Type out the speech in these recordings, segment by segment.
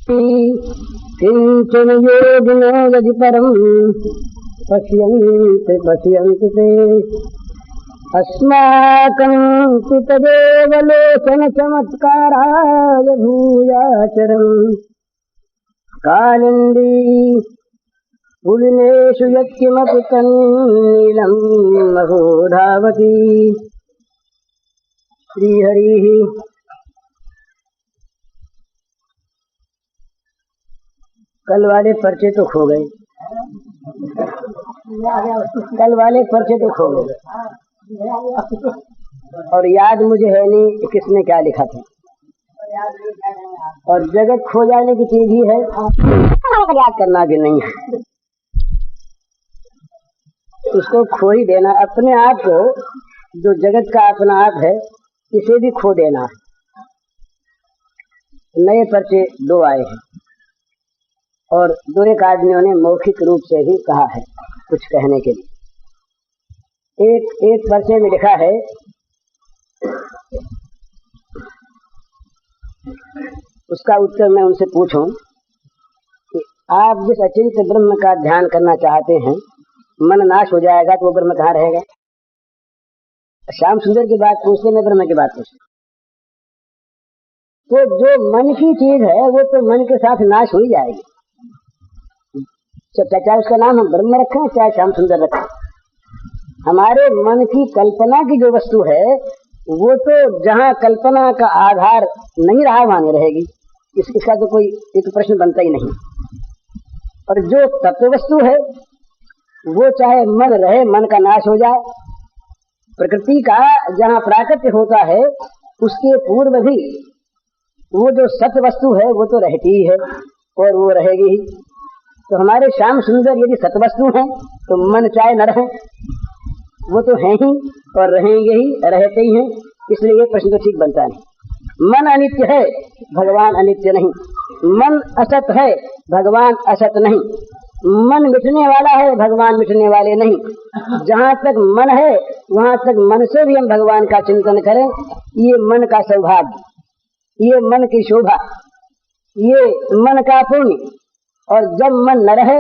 किंचन योगिनो यदि परम पश्यन्ति पश्यन्ति ते अस्माकं तु तदेव लोचन चमत्काराय भूयाचरम् कालिन्दी पुलिनेषु यत्किमपि तन्नीलं महो धावति। श्रीहरिः। कल वाले पर्चे तो खो गए, कल वाले पर्चे तो खो गए और याद मुझे है नहीं किसने क्या लिखा था। और जगत खो जाने की चीज ही है, याद करना भी नहीं है, उसको खो ही देना। अपने आप को, जो जगत का अपना आप है, इसे भी खो देना है। नए पर्चे 2 आए हैं और 2 एक आदमियों ने मौखिक रूप से ही कहा है कुछ कहने के लिए। एक पर्चे में लिखा है, उसका उत्तर मैं उनसे पूछूं कि आप जिस अचिंत्य ब्रह्म का ध्यान करना चाहते हैं, मन नाश हो जाएगा तो वो ब्रह्म कहाँ रहेगा? श्याम सुंदर की बात पूछते, मैं ब्रह्म की बात पूछते। तो जो मन की चीज है वो तो मन के साथ नाश हो ही जाएगी, चाहे उसका नाम हम ब्रह्म रखें चाहे श्याम सुंदर रखें। हमारे मन की कल्पना की जो वस्तु है वो तो जहाँ कल्पना का आधार नहीं रहा वहां नहीं रहेगी, इसका तो कोई एक प्रश्न बनता ही नहीं। और जो तत्व वस्तु है वो चाहे मन रहे, मन का नाश हो जाए, प्रकृति का जहाँ प्राकृत्य होता है उसके पूर्व भी वो जो सत्य वस्तु है वो तो रहती ही है और वो रहेगी ही। तो हमारे श्याम सुंदर यदि सत्य वस्तु हैं तो मन चाहे न रहे, वो तो हैं ही और रहेंगे ही, रहते ही हैं। इसलिए ये प्रश्न तो ठीक बनता नहीं। मन अनित्य है, भगवान अनित्य नहीं। मन असत है, भगवान असत नहीं। मन मिटने वाला है, भगवान मिटने वाले नहीं। जहाँ तक मन है वहाँ तक मन से भी हम भगवान का चिंतन करें, ये मन का सौभाग्य, ये मन की शोभा, ये मन का पुण्य। और जब मन न रहे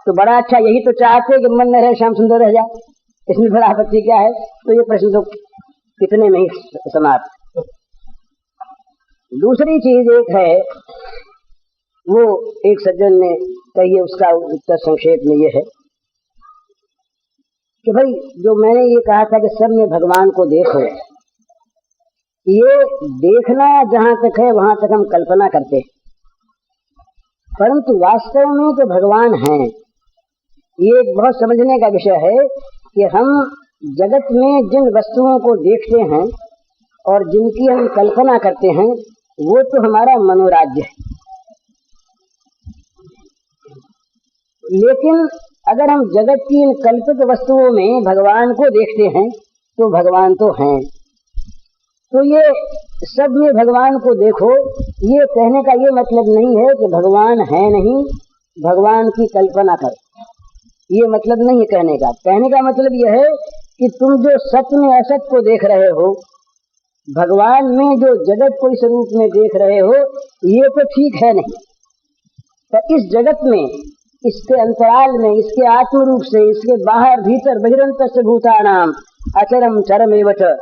तो बड़ा अच्छा, यही तो चाहते कि मन न रहे, श्याम सुंदर रह जाए, इसमें बड़ा आपत्ति क्या है? तो ये प्रश्न तो कितने में ही समाप्त। दूसरी चीज एक है, वो एक सज्जन ने कही है, उसका उत्तर संक्षेप में ये है कि भाई जो मैंने ये कहा था कि सब में भगवान को देखो, ये देखना जहां तक है वहां तक हम कल्पना करते हैं, परंतु वास्तव में जो भगवान हैं, ये बहुत समझने का विषय है कि हम जगत में जिन वस्तुओं को देखते हैं और जिनकी हम कल्पना करते हैं वो तो हमारा मनोराज्य है। लेकिन अगर हम जगत की इन कल्पित वस्तुओं में भगवान को देखते हैं तो भगवान तो हैं। तो ये सब में भगवान को देखो, ये कहने का ये मतलब नहीं है कि भगवान है नहीं, भगवान की कल्पना करो, ये मतलब नहीं है कहने का। कहने का मतलब यह है कि तुम जो सत्य में असत को देख रहे हो, भगवान में जो जगत को इस रूप में देख रहे हो, ये तो ठीक है नहीं। तो इस जगत में, इसके अंतराल में, इसके आत्म रूप से, इसके बाहर भीतर बहिरंतस्य भूतानाम अचरम चरमेव च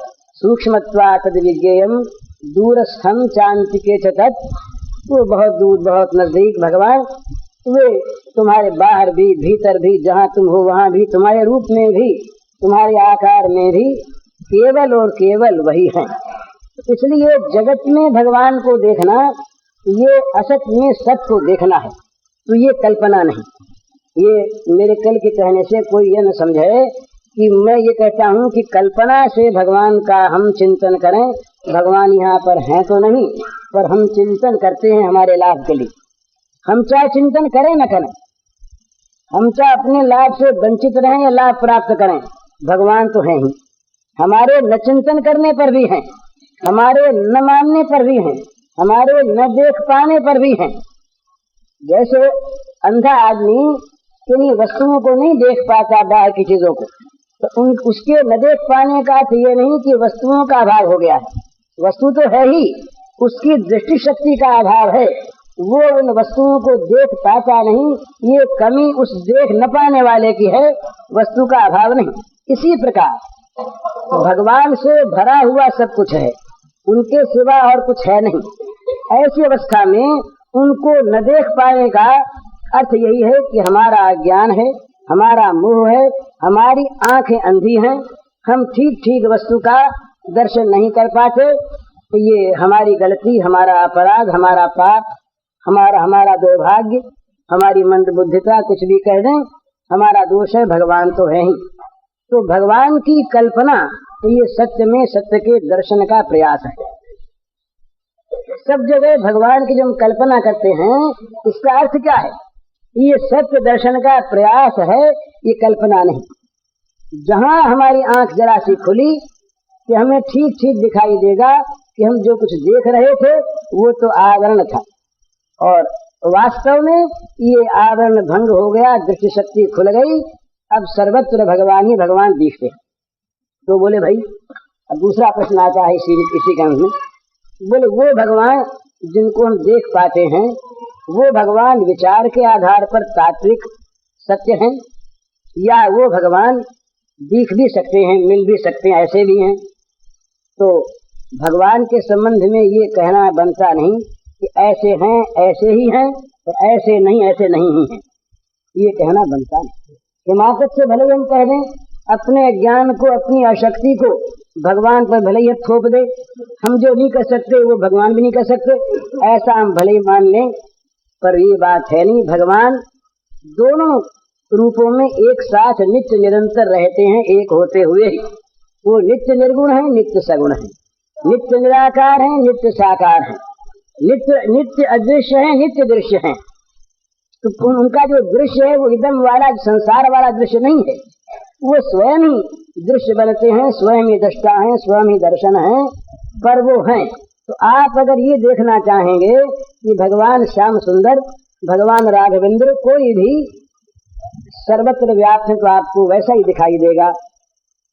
सूक्ष्मत्वा तद विज्ञेयम दूरस्थम चांतिके च तत्। वो बहुत दूर बहुत नजदीक भगवान, वे तुम्हारे बाहर भी भीतर भी, जहाँ तुम हो वहाँ भी, तुम्हारे रूप में भी, तुम्हारे आकार में भी केवल और केवल वही हैं। इसलिए जगत में भगवान को देखना, ये असत में सत्य को देखना है, तो ये कल्पना नहीं। ये मेरे कल के कहने से कोई ये न समझे कि मैं ये कहता हूँ कि कल्पना से भगवान का हम चिंतन करें, भगवान यहाँ पर हैं तो नहीं, पर हम चिंतन करते हैं हमारे लाभ के लिए। हम चाहे चिंतन करें न करें, हम चाहे अपने लाभ से वंचित रहें या लाभ प्राप्त करें, भगवान तो हैं ही। हमारे न चिंतन करने पर भी हैं, हमारे न मानने पर भी हैं, हमारे न देख पाने पर भी हैं। जैसे अंधा आदमी किन्हीं वस्तुओं को नहीं देख पाता, बाहर की चीजों को, तो उसके न देख पाने का अर्थ ये नहीं कि वस्तुओं का अभाव हो गया है। वस्तु तो है ही, उसकी दृष्टि शक्ति का अभाव है, वो उन वस्तुओं को देख पाता नहीं, ये कमी उस देख न पाने वाले की है, वस्तु का अभाव नहीं। इसी प्रकार भगवान से भरा हुआ सब कुछ है, उनके सिवा और कुछ है नहीं। ऐसी अवस्था में उनको न देख पाने का अर्थ यही है कि हमारा अज्ञान है, हमारा मोह है, हमारी आंखें अंधी हैं, हम ठीक ठीक वस्तु का दर्शन नहीं कर पाते। ये हमारी गलती, हमारा अपराध, हमारा पाप, हमारा दुर्भाग्य, हमारी मंदबुद्धिता, कुछ भी कह दें, हमारा दोष है, भगवान तो है ही। तो भगवान की कल्पना ये सत्य में सत्य के दर्शन का प्रयास है। सब जगह भगवान की जो हम कल्पना करते हैं, इसका अर्थ क्या है? ये सत्य दर्शन का प्रयास है, ये कल्पना नहीं। जहाँ हमारी आंख जरा सी खुली कि हमें ठीक ठीक दिखाई देगा कि हम जो कुछ देख रहे थे वो तो आवरण था, और वास्तव में ये आवरण भंग हो गया, दृष्टि शक्ति खुल गई, अब सर्वत्र भगवान ही भगवान दिखते। तो बोले भाई, अब दूसरा प्रश्न आता है इसी क्रम में, बोले वो भगवान जिनको हम देख पाते हैं, वो भगवान विचार के आधार पर तात्विक सत्य हैं, या वो भगवान दिख भी सकते हैं, मिल भी सकते हैं, ऐसे भी हैं? तो भगवान के संबंध में ये कहना बनता नहीं कि ऐसे हैं ऐसे ही हैं, और ऐसे नहीं ऐसे नहीं ही हैं, ये कहना बनता नहीं। हिमाकत से भले हम कह दें, अपने ज्ञान को, अपनी अशक्ति को भगवान पर भले ही थोप दे, हम जो नहीं कर सकते वो भगवान भी नहीं कर सकते, ऐसा हम भले ही मान लें, पर ये बात है नहीं। भगवान दोनों रूपों में एक साथ नित्य निरंतर रहते हैं, एक होते हुए ही। वो नित्य निर्गुण है, नित्य सगुण है, नित्य निराकार है, नित्य साकार है, नित्य अदृश्य है, नित्य दृश्य है। तो उनका जो दृश्य है वो इदम वाला, संसार वाला दृश्य नहीं है, वो स्वयं ही दृश्य बनते हैं, स्वयं ही दृष्टा हैं, स्वयं ही दर्शन है, पर वो हैं। तो आप अगर ये देखना चाहेंगे कि भगवान श्याम सुंदर, भगवान राघवेंद्र, कोई भी सर्वत्र व्याप्त है, तो आपको वैसा ही दिखाई देगा,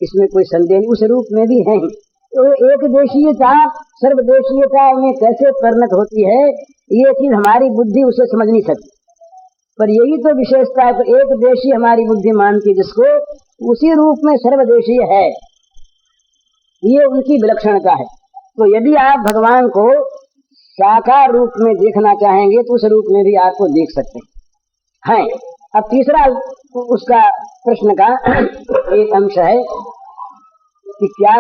इसमें कोई संदेह नहीं, उस रूप में भी है ही। तो एक देशीयता सर्वदेशीयता में कैसे परिणत होती है, ये चीज हमारी बुद्धि उसे समझ नहीं सकती, पर यही तो विशेषता है। तो एक देशी हमारी बुद्धि मानती जिसको, उसी रूप में सर्वदेशीय है, ये उनकी विलक्षणता है। तो यदि आप भगवान को साकार रूप में देखना चाहेंगे तो उस रूप में भी आपको देख सकते हैं। अब तीसरा उसका प्रश्न का एक अंश है कि क्या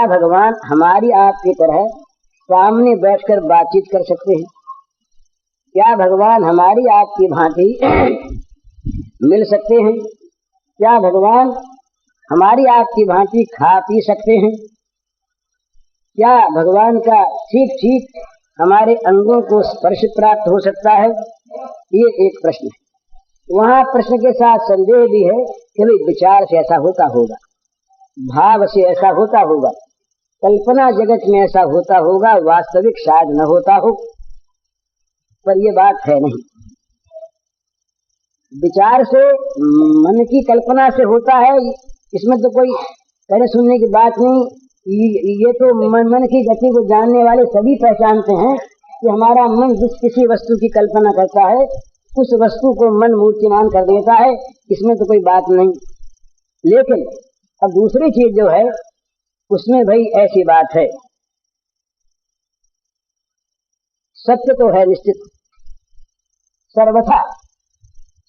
भगवान हमारी आपकी तरह सामने बैठकर बातचीत कर सकते हैं? क्या भगवान हमारी आपकी भांति मिल सकते हैं? क्या भगवान हमारी आपकी भांति खा पी सकते हैं? क्या भगवान का ठीक ठीक हमारे अंगों को स्पर्श प्राप्त हो सकता है? ये एक प्रश्न है। वहाँ प्रश्न के साथ संदेह भी है कि भाई विचार से ऐसा होता होगा, भाव से ऐसा होता होगा, कल्पना जगत में ऐसा होता होगा, वास्तविक शायद न होता हो, पर ये बात है नहीं। विचार से, मन की कल्पना से होता है, इसमें तो कोई कहने सुनने की बात नहीं। ये तो मन की गति को जानने वाले सभी पहचानते हैं कि हमारा मन जिस किसी वस्तु की कल्पना करता है उस वस्तु को मन मूर्तिमान कर देता है, इसमें तो कोई बात नहीं। लेकिन अब दूसरी चीज जो है उसमें भाई ऐसी बात है, सत्य तो है निश्चित सर्वथा,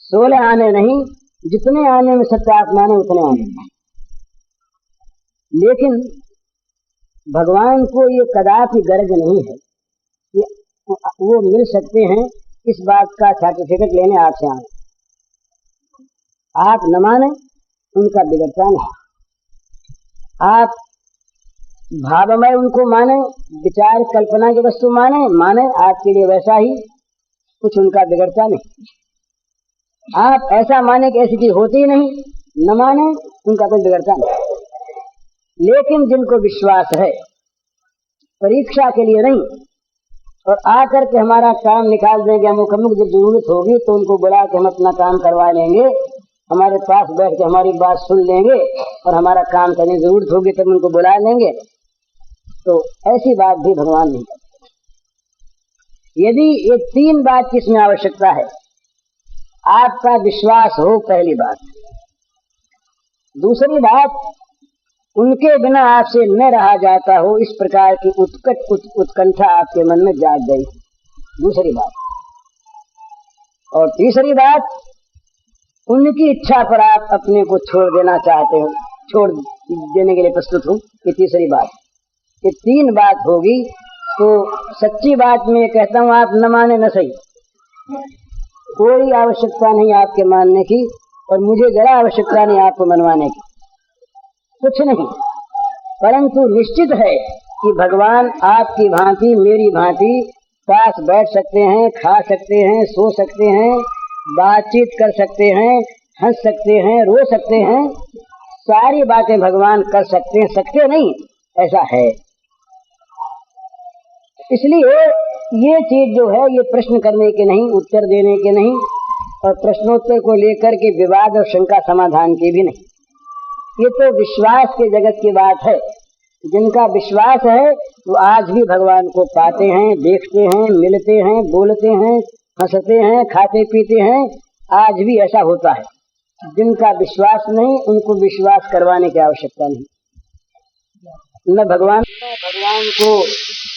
16 आने नहीं, जितने आने में सत्य आप माने उतने आने। लेकिन भगवान को ये कदापि गर्ज नहीं है कि वो मिल सकते हैं, इस बात का सर्टिफिकेट लेने आपसे आए। आप न माने उनका बिगड़ता नहीं, आप भावमय उनको माने, विचार कल्पना की वस्तु माने आपके लिए वैसा ही, कुछ उनका बिगड़ता नहीं। आप ऐसा माने कि ऐसी चीज होती नहीं, न माने उनका कुछ बिगड़ता नहीं। लेकिन जिनको विश्वास है, परीक्षा के लिए नहीं, और आकर के हमारा काम निकाल देंगे, अमुक जब जरूरत होगी तो उनको बुला के हम अपना काम करवा लेंगे, हमारे पास बैठ के हमारी बात सुन लेंगे, और हमारा काम करने की जरूरत होगी तब उनको बुला लेंगे, तो ऐसी बात भी भगवान नहीं करते। यदि ये 3 बात की इसमें आवश्यकता है। आपका विश्वास हो, पहली बात। दूसरी बात, उनके बिना आपसे न रहा जाता हो, इस प्रकार की उत्कंठा आपके मन में जाग गई, दूसरी बात। और तीसरी बात, उनकी इच्छा पर आप अपने को छोड़ देना चाहते हो, छोड़ देने के लिए प्रस्तुत हो, ये तीसरी बात। ये 3 बात होगी तो सच्ची बात में कहता हूं, आप न माने न सही, कोई आवश्यकता नहीं आपके मानने की, और मुझे जरा आवश्यकता नहीं आपको मनवाने की, कुछ नहीं। परंतु निश्चित है कि भगवान आपकी भांति, मेरी भांति पास बैठ सकते हैं, खा सकते हैं, सो सकते हैं, बातचीत कर सकते हैं, हंस सकते हैं, रो सकते हैं, सारी बातें भगवान कर सकते हैं, सकते नहीं, ऐसा है। इसलिए ये चीज जो है, ये प्रश्न करने के नहीं, उत्तर देने के नहीं, और प्रश्नोत्तर को लेकर के विवाद और शंका समाधान के भी नहीं। ये तो विश्वास के जगत की बात है। जिनका विश्वास है वो आज भी भगवान को पाते हैं, देखते हैं, मिलते हैं, बोलते हैं, हंसते हैं, खाते पीते हैं, आज भी ऐसा होता है। जिनका विश्वास नहीं, उनको विश्वास करवाने की आवश्यकता नहीं। न भगवान को,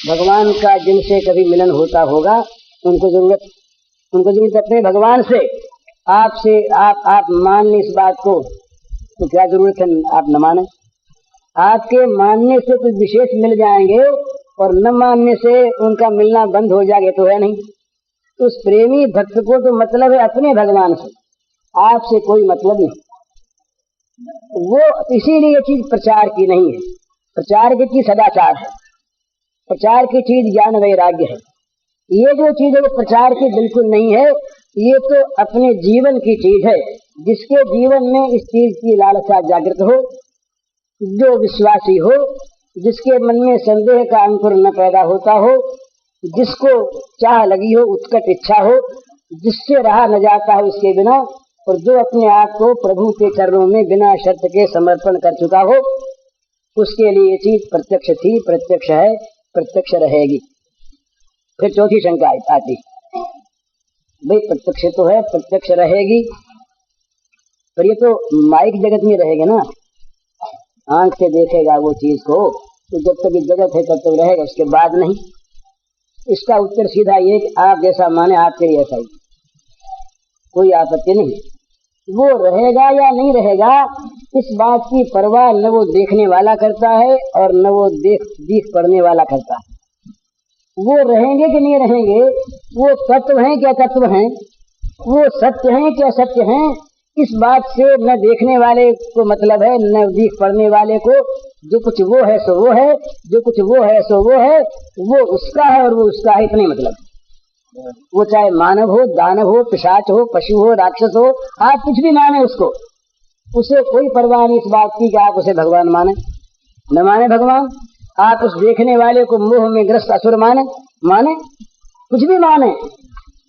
भगवान का जिनसे कभी मिलन होता होगा, उनको जरूरत अपने भगवान से, आपसे, आप मान लें इस बात को, तो क्या जरूरत है आप न माने। आपके मानने से कुछ विशेष मिल जाएंगे और न मानने से उनका मिलना बंद हो जाएगा, तो है नहीं। तो उस प्रेमी भक्त को तो मतलब है अपने भगवान से, आपसे कोई मतलब नहीं। वो इसीलिए ये चीज प्रचार की नहीं है। प्रचार की चीज सदाचार है, प्रचार की चीज ज्ञान वैराग्य है। ये जो चीज है वो प्रचार की बिल्कुल नहीं है। ये तो अपने जीवन की चीज है। जिसके जीवन में इस चीज की लालसा जागृत हो, जो विश्वासी हो, जिसके मन में संदेह का अंकुर न पैदा होता हो, जिसको चाह लगी हो, उत्कट इच्छा हो, जिससे रहा न जाता हो इसके बिना, और जो अपने आप को प्रभु के चरणों में बिना शर्त के समर्पण कर चुका हो, उसके लिए ये चीज प्रत्यक्ष थी, प्रत्यक्ष है, प्रत्यक्ष रहेगी। फिर चौथी शंका आती, भाई प्रत्यक्ष तो है, प्रत्यक्ष रहेगी, पर ये तो माइक जगत में रहेगा ना, आंख से देखेगा वो चीज को, तो जब तक ये जगत है तब तक रहेगा, उसके बाद नहीं। इसका उत्तर सीधा ये कि आप जैसा माने आपके लिए ऐसा ही, कोई आपत्ति नहीं। वो रहेगा या नहीं रहेगा, इस बात की परवाह न वो देखने वाला करता है और न वो देख पढ़ने वाला करता है। वो रहेंगे कि नहीं रहेंगे, वो तत्व हैं क्या तत्व हैं, वो सत्य हैं क्या सत्य हैं, इस बात से न देखने वाले को मतलब है, न देख पढ़ने वाले को। जो कुछ वो है सो वो है, जो कुछ वो है सो वो है, वो उसका है और वो उसका है, इतने मतलब। वो चाहे मानव हो, दानव हो, पिशाच हो, पशु हो, राक्षस हो, आप कुछ भी माने उसको, उसे कोई परवाह नहीं इस बात की कि आप उसे भगवान माने न माने भगवान। आप उस देखने वाले को मोह में ग्रस्त असुर माने कुछ भी माने,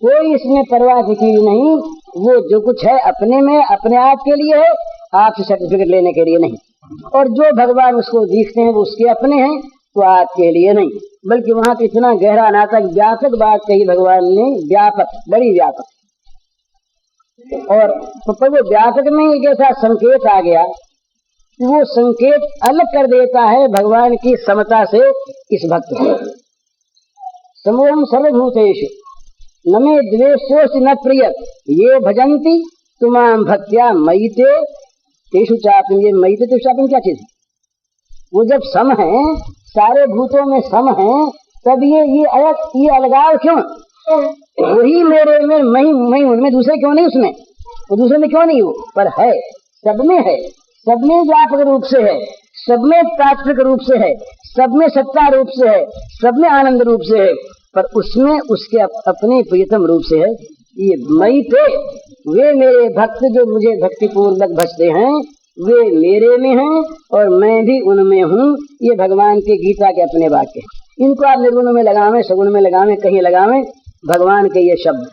कोई इसमें परवाह की चीज नहीं। वो जो कुछ है अपने में, अपने आप के लिए है, आपसे सर्टिफिकेट लेने के लिए नहीं। और जो भगवान उसको देखते हैं वो उसके अपने हैं, तो आपके लिए नहीं। बल्कि वहां तो इतना गहरा नाटक, व्यापक बात कही भगवान ने, व्यापक, बड़ी व्यापक। और तो वो व्यापक में एक ऐसा संकेत आ गया, वो संकेत अलग कर देता है भगवान की समता से इस भक्त को। समूहम सर्वभूतेषु न मे द्वेषोऽस्ति न प्रिय ये भजन्ति तुमां भक्त्या मयि तेषु चापि। ये मयि तेषु चापि क्या चीज है? वो जब सम है, सारे भूतों में सम है, तब ये अलगाव क्यों? वही मेरे में, मैं उनमें, दूसरे क्यों नहीं उसमें, वो दूसरे में क्यों नहीं हो, पर है, सब में है, सब में व्यापक रूप से है, सब में तात्विक रूप से है, सब में सत्ता रूप से है, सब में आनंद रूप से है, पर उसमें उसके अपने प्रियतम रूप से है। ये मई पे वे मेरे भक्त जो मुझे भक्ति पूर्वक भजते हैं, वे मेरे में हैं और मैं भी उनमें हूँ। ये भगवान के गीता के अपने वाक्य। इनको आप निर्गुण में लगावें, सगुण में लगावें, कहीं लगावें, भगवान के ये शब्द।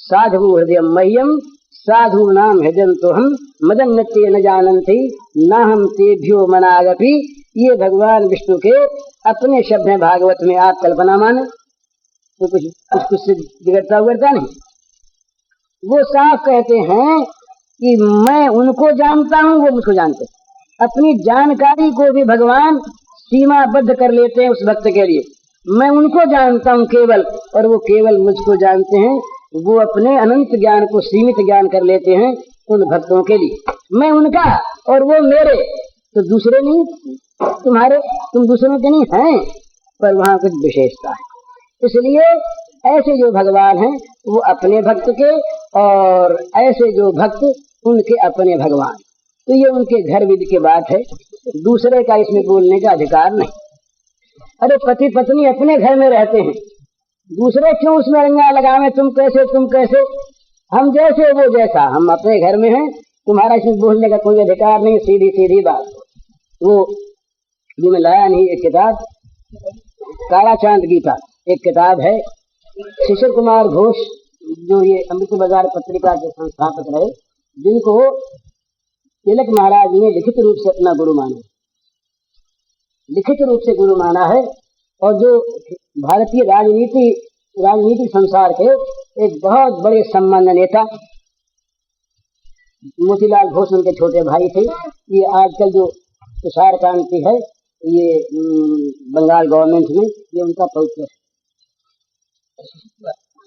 साधु हृदय मह्यम साधु नाम हृदयंतो हम मदन्नते न जानन्ति न हम तेभ्यो मनागपि। ये भगवान विष्णु के अपने शब्द हैं भागवत में। आप कल्पना माने, तो कुछ से बिगड़ता उगड़ता नहीं। वो साफ कहते हैं कि मैं उनको जानता हूँ, वो मुझको जानते हैं। अपनी जानकारी को भी भगवान सीमाबद्ध कर लेते हैं उस भक्त के लिए। मैं उनको जानता हूँ केवल, और वो केवल मुझको जानते हैं। वो अपने अनंत ज्ञान को सीमित ज्ञान कर लेते हैं उन भक्तों के लिए। मैं उनका और वो मेरे, तो दूसरे नहीं तुम्हारे, तुम दूसरों के नहीं हैं, पर वहाँ कुछ विशेषता है। इसलिए ऐसे जो भगवान हैं वो अपने भक्त के, और ऐसे जो भक्त उनके अपने भगवान। तो ये उनके घर विधि की बात है, दूसरे का इसमें बोलने का अधिकार नहीं। अरे पति पत्नी अपने घर में रहते हैं, दूसरे क्यों उसमें रंगा लगावे, तुम कैसे, हम जैसे वो जैसा। हम अपने घर में हैं, तुम्हारा इसमें बोलने का कोई अधिकार नहीं। सीधी सीधी बात। वो जो मैं लाया नहीं, एक किताब काला चांद गीता, एक किताब है। शिशिर कुमार घोष जो ये अमृत बाजार पत्रिका के संस्थापक रहे, जिनको तिलक महाराज ने लिखित रूप से अपना गुरु माना, लिखित रूप से गुरु माना है, और जो भारतीय राजनीतिक संसार के एक बहुत बड़े सम्मान्य नेता मोतीलाल घोष उनके छोटे भाई थे। ये आजकल जो तुषार कांति है ये बंगाल गवर्नमेंट में, ये उनका पौत्र है।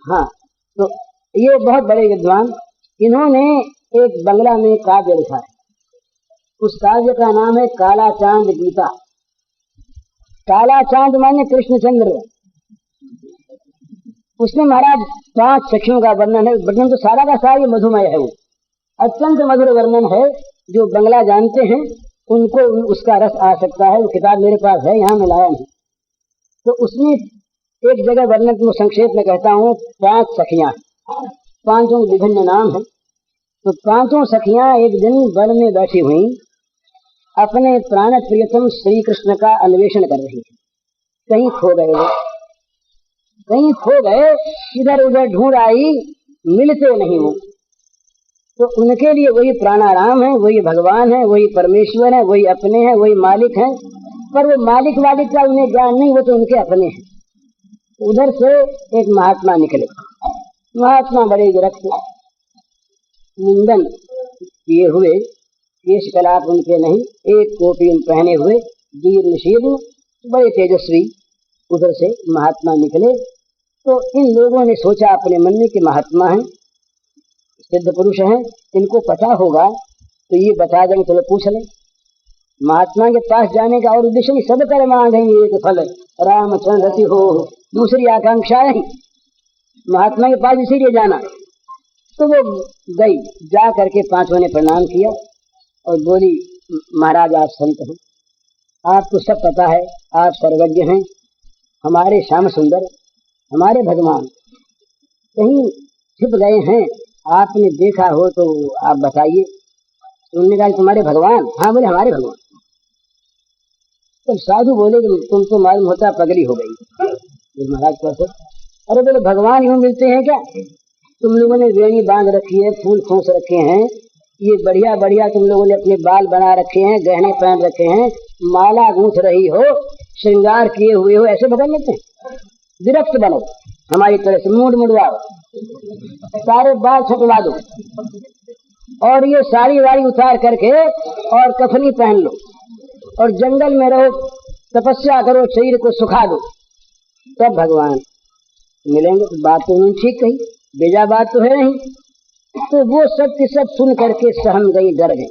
हाँ, तो ये बहुत बड़े विद्वान, इन्होंने एक बंगला में काव्य लिखा है। उस काव्य का नाम है काला चांद गीता। काला चांद माने कृष्णचंद्र। उसमें महाराज 5 सखियों का वर्णन है। वर्णन तो सारा का सारा ये मधुमय है, वो अत्यंत मधुर वर्णन है। जो बंगला जानते हैं उनको उसका रस आ सकता है। वो किताब मेरे पास है, यहाँ मैं लाया नहीं। तो उसमें एक जगह वर्णन में संक्षेप में कहता हूँ, 5 सखियां, 5 विभिन्न नाम है। तो 5 सखियां एक दिन वन में बैठी हुई अपने प्राण प्रियतम श्री कृष्ण का अन्वेषण कर रही थी। कहीं खो गए, इधर उधर ढूंढ आई, मिलते नहीं वो। तो उनके लिए वही प्राणाराम है, वही भगवान है, वही परमेश्वर है, वही अपने हैं, वही मालिक है। पर वो मालिक का उन्हें ज्ञान नहीं, वो तो उनके अपने हैं। उधर से एक महात्मा निकले। महात्मा बड़े विरक्त, मुंडन किए हुए, केश कलाप उनके नहीं, एक कोटि पहने हुए, जीर्ण शीर्ण, बड़े तेजस्वी। उधर से महात्मा निकले। तो इन लोगों ने सोचा अपने मन में कि महात्मा हैं, सिद्ध पुरुष हैं, इनको पता होगा तो ये बता देंगे, चलो पूछ लें। महात्मा के पास जाने का और उद्देश्य नहीं, सब कर मांगेंगे एक फल, रामचंद्र रति हो, दूसरी आकांक्षा नहीं। महात्मा के पास इसीलिए जाना। तो वो गई, जा करके 5 ने प्रणाम किया और बोली, महाराज आप संत हैं, आपको सब पता है, आप सर्वज्ञ हैं, हमारे श्याम सुंदर, हमारे भगवान कहीं छिप गए हैं, आपने देखा हो तो आप बताइए। उन्होंने कहा तुम्हारे भगवान? हाँ, बोले हमारे भगवान। तो साधु बोले तुम तो मालूम होता पगली हो गई। महाराज कैसे? अरे बोले भगवान यूं मिलते हैं क्या? तुम लोगों ने वेणी बांध रखी है, फूल खोस रखे हैं, ये बढ़िया बढ़िया तुम लोगों ने अपने बाल बना रखे हैं, गहने पहन रखे हैं, माला गूंथ रही हो, श्रृंगार किए हुए हो, ऐसे बदल लेते हैं? विरक्त बनो, हमारी तरह से मूड मुड़वाओ, सारे बाल छटवा दो, और ये साड़ी वाड़ी उतार करके और कफनी पहन लो, और जंगल में रहो, तपस्या करो, शरीर को सुखा दो, तब भगवान मिलेंगे। तो बात तो उन्होंने ठीक कही, बेजा बात तो है नहीं। तो वो सब के सब सुन करके सहम गई, डर गई।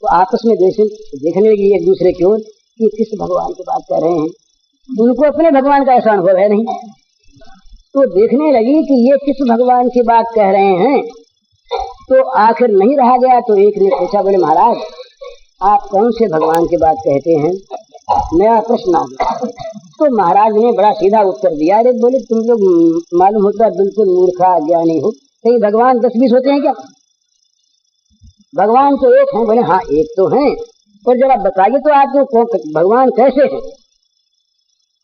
तो आपस में देखने लगी एक दूसरे की ओर कि किस भगवान की बात कर रहे हैं। उनको अपने भगवान का ऐसा अनुभव है नहीं। तो देखने लगी कि ये किस भगवान की बात कह रहे हैं। तो आखिर नहीं रहा गया, तो एक ने पूछा, बोले महाराज आप कौन से भगवान की बात कहते हैं? नया प्रश्न आ गया। तो महाराज ने बड़ा सीधा उत्तर दिया, अरे बोले तुम लोग मालूम होता बिल्कुल मूर्खा अज्ञानी हो, कहीं भगवान 10-20 होते हैं क्या? भगवान तो एक है। बोले हाँ एक तो है, पर जरा बताइए तो आपको भगवान कैसे है?